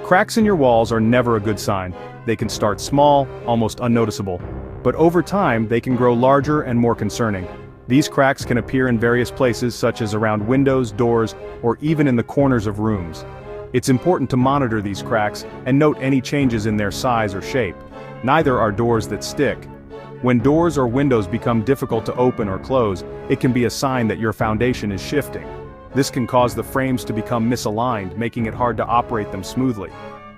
Cracks in your walls are never a good sign. They can start small, almost unnoticeable. But over time, they can grow larger and more concerning. These cracks can appear in various places such as around windows, doors, or even in the corners of rooms. It's important to monitor these cracks and note any changes in their size or shape. Neither are doors that stick. When doors or windows become difficult to open or close, it can be a sign that your foundation is shifting. This can cause the frames to become misaligned, making it hard to operate them smoothly.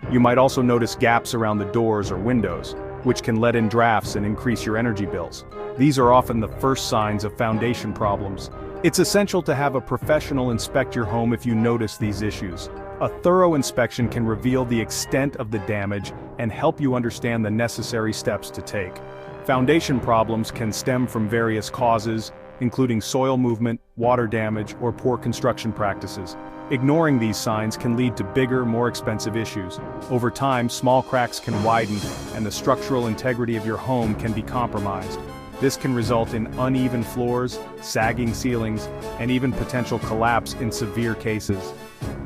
You might also notice gaps around the doors or windows, which can let in drafts and increase your energy bills. These are often the first signs of foundation problems. It's essential to have a professional inspect your home if you notice these issues. A thorough inspection can reveal the extent of the damage and help you understand the necessary steps to take. Foundation problems can stem from various causes, including soil movement, water damage, or poor construction practices. Ignoring these signs can lead to bigger, more expensive issues. Over time, small cracks can widen, and the structural integrity of your home can be compromised. This can result in uneven floors, sagging ceilings, and even potential collapse in severe cases.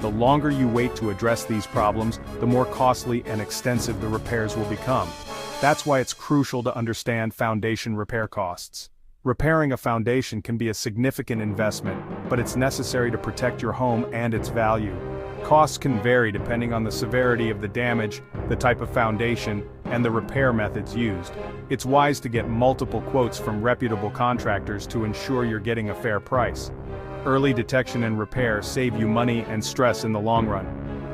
The longer you wait to address these problems, the more costly and extensive the repairs will become. That's why it's crucial to understand foundation repair costs. Repairing a foundation can be a significant investment, but it's necessary to protect your home and its value. Costs can vary depending on the severity of the damage, the type of foundation, and the repair methods used. It's wise to get multiple quotes from reputable contractors to ensure you're getting a fair price. Early detection and repair save you money and stress in the long run.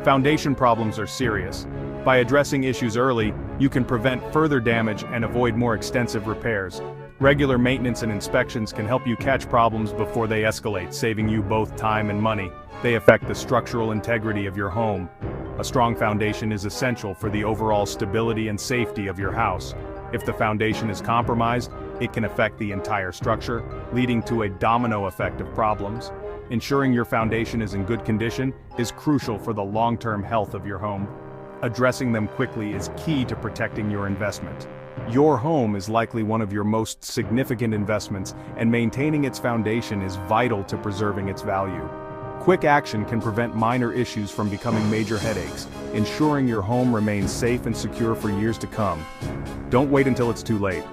Foundation problems are serious. By addressing issues early, you can prevent further damage and avoid more extensive repairs. Regular maintenance and inspections can help you catch problems before they escalate, saving you both time and money. They affect the structural integrity of your home. A strong foundation is essential for the overall stability and safety of your house. If the foundation is compromised, it can affect the entire structure, leading to a domino effect of problems. Ensuring your foundation is in good condition is crucial for the long-term health of your home. Addressing them quickly is key to protecting your investment. Your home is likely one of your most significant investments, and maintaining its foundation is vital to preserving its value. Quick action can prevent minor issues from becoming major headaches, ensuring your home remains safe and secure for years to come. Don't wait until it's too late.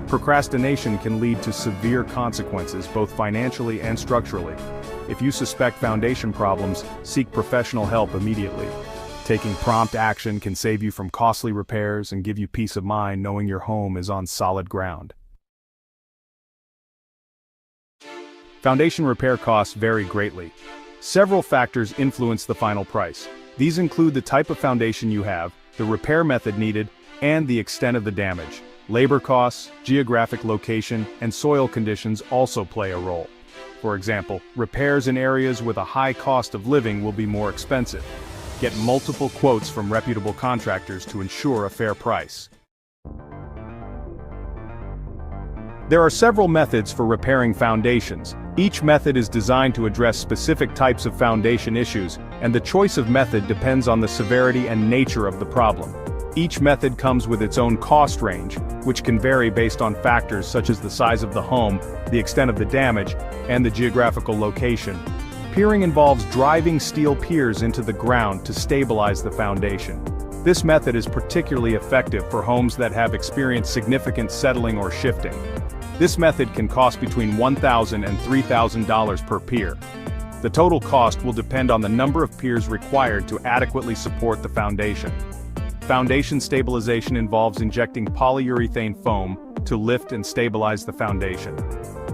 Procrastination can lead to severe consequences, both financially and structurally. If you suspect foundation problems, seek professional help immediately. Taking prompt action can save you from costly repairs and give you peace of mind knowing your home is on solid ground. Foundation repair costs vary greatly. Several factors influence the final price. These include the type of foundation you have, the repair method needed, and the extent of the damage. Labor costs, geographic location, and soil conditions also play a role. For example, repairs in areas with a high cost of living will be more expensive. Get multiple quotes from reputable contractors to ensure a fair price. There are several methods for repairing foundations. Each method is designed to address specific types of foundation issues, and the choice of method depends on the severity and nature of the problem. Each method comes with its own cost range, which can vary based on factors such as the size of the home, the extent of the damage, and the geographical location. Piering involves driving steel piers into the ground to stabilize the foundation. This method is particularly effective for homes that have experienced significant settling or shifting. This method can cost between $1,000 and $3,000 per pier. The total cost will depend on the number of piers required to adequately support the foundation. Foundation stabilization involves injecting polyurethane foam to lift and stabilize the foundation.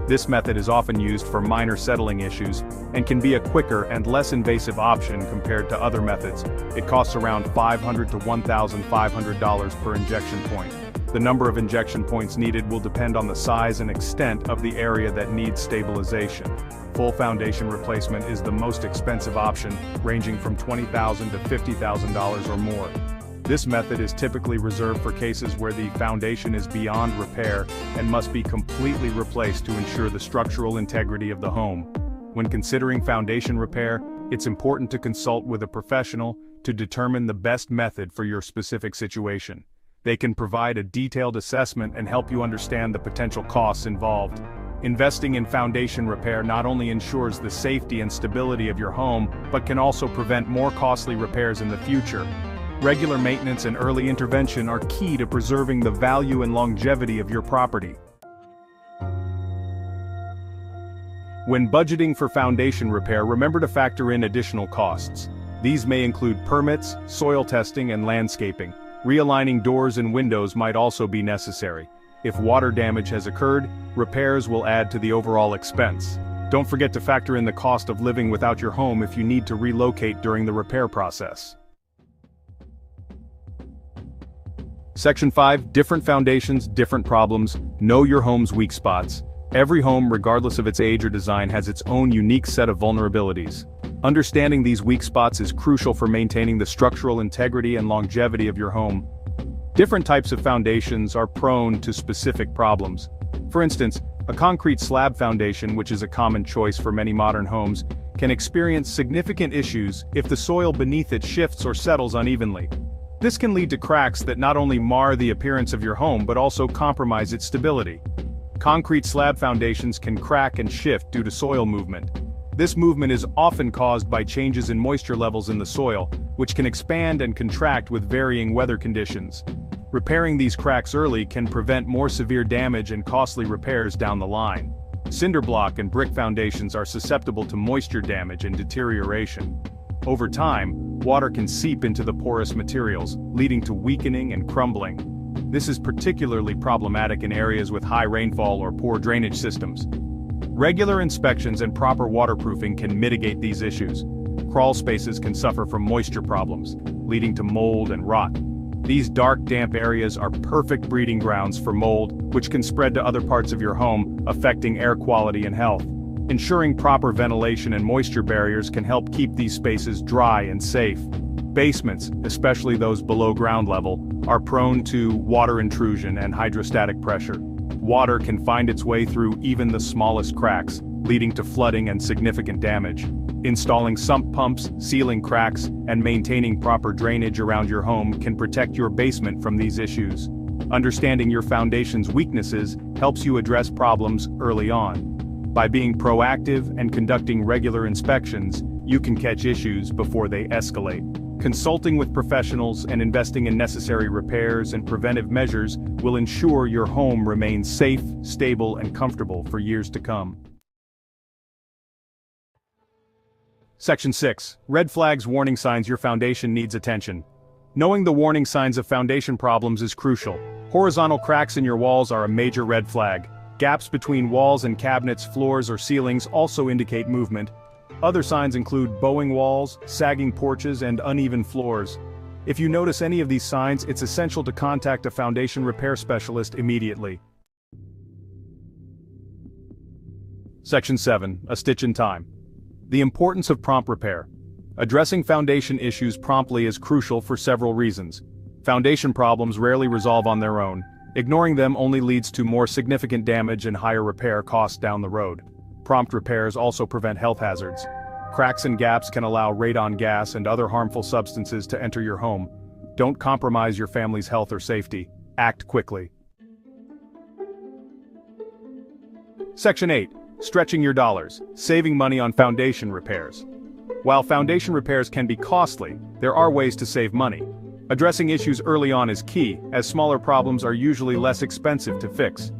This method is often used for minor settling issues and can be a quicker and less invasive option compared to other methods. It costs around $500 to $1,500 per injection point. The number of injection points needed will depend on the size and extent of the area that needs stabilization. Full foundation replacement is the most expensive option, ranging from $20,000 to $50,000 or more. This method is typically reserved for cases where the foundation is beyond repair and must be completely replaced to ensure the structural integrity of the home. When considering foundation repair, it's important to consult with a professional to determine the best method for your specific situation. They can provide a detailed assessment and help you understand the potential costs involved. Investing in foundation repair not only ensures the safety and stability of your home, but can also prevent more costly repairs in the future. Regular maintenance and early intervention are key to preserving the value and longevity of your property. When budgeting for foundation repair, remember to factor in additional costs. These may include permits, soil testing, and landscaping. Realigning doors and windows might also be necessary. If water damage has occurred, repairs will add to the overall expense. Don't forget to factor in the cost of living without your home if you need to relocate during the repair process. Section 5. Different foundations, different problems. Know your home's weak spots. Every home, regardless of its age or design, has its own unique set of vulnerabilities. Understanding these weak spots is crucial for maintaining the structural integrity and longevity of your home. Different types of foundations are prone to specific problems. For instance, a concrete slab foundation, which is a common choice for many modern homes, can experience significant issues if the soil beneath it shifts or settles unevenly. This can lead to cracks that not only mar the appearance of your home but also compromise its stability. Concrete slab foundations can crack and shift due to soil movement. This movement is often caused by changes in moisture levels in the soil, which can expand and contract with varying weather conditions. Repairing these cracks early can prevent more severe damage and costly repairs down the line. Cinder block and brick foundations are susceptible to moisture damage and deterioration. Over time, water can seep into the porous materials, leading to weakening and crumbling. This is particularly problematic in areas with high rainfall or poor drainage systems. Regular inspections and proper waterproofing can mitigate these issues. Crawl spaces can suffer from moisture problems, leading to mold and rot. These dark, damp areas are perfect breeding grounds for mold, which can spread to other parts of your home, affecting air quality and health. Ensuring proper ventilation and moisture barriers can help keep these spaces dry and safe. Basements, especially those below ground level, are prone to water intrusion and hydrostatic pressure. Water can find its way through even the smallest cracks, leading to flooding and significant damage. Installing sump pumps, sealing cracks, and maintaining proper drainage around your home can protect your basement from these issues. Understanding your foundation's weaknesses helps you address problems early on. By being proactive and conducting regular inspections, you can catch issues before they escalate. Consulting with professionals and investing in necessary repairs and preventive measures will ensure your home remains safe, stable, and comfortable for years to come. Section 6. Red flags, warning signs your foundation needs attention. Knowing the warning signs of foundation problems is crucial. Horizontal cracks in your walls are a major red flag. Gaps between walls and cabinets, floors, or ceilings also indicate movement. Other signs include bowing walls, sagging porches, and uneven floors. If you notice any of these signs, it's essential to contact a foundation repair specialist immediately. Section 7. A stitch in time. The importance of prompt repair. Addressing foundation issues promptly is crucial for several reasons. Foundation problems rarely resolve on their own. Ignoring them only leads to more significant damage and higher repair costs down the road. Prompt repairs also prevent health hazards. Cracks and gaps can allow radon gas and other harmful substances to enter your home. Don't compromise your family's health or safety. Act quickly. Section 8. Stretching your dollars. Saving money on foundation repairs. While foundation repairs can be costly, there are ways to save money. Addressing issues early on is key, as smaller problems are usually less expensive to fix.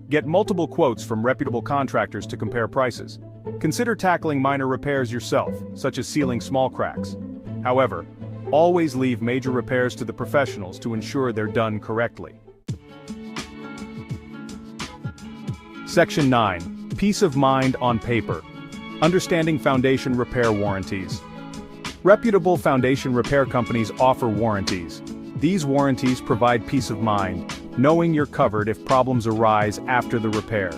Get multiple quotes from reputable contractors to compare prices. Consider tackling minor repairs yourself, such as sealing small cracks. However, always leave major repairs to the professionals to ensure they're done correctly. Section 9. Peace of mind on paper. Understanding foundation repair warranties. Reputable foundation repair companies offer warranties. These warranties provide peace of mind, knowing you're covered if problems arise after the repair.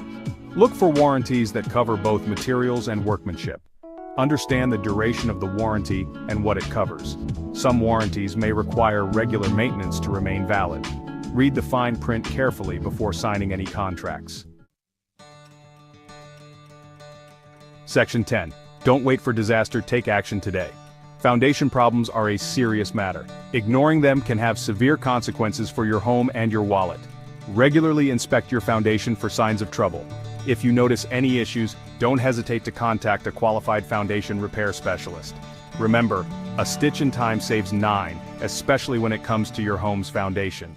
Look for warranties that cover both materials and workmanship. Understand the duration of the warranty and what it covers. Some warranties may require regular maintenance to remain valid. Read the fine print carefully before signing any contracts. Section 10. Don't wait for disaster, take action today. Foundation problems are a serious matter. Ignoring them can have severe consequences for your home and your wallet. Regularly inspect your foundation for signs of trouble. If you notice any issues, don't hesitate to contact a qualified foundation repair specialist. Remember, A stitch in time saves 9, especially when it comes to your home's foundation.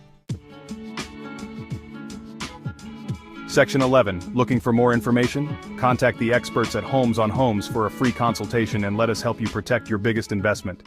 Section 11. Looking for more information? Contact the experts at Homes on Homes for a free consultation and let us help you protect your biggest investment.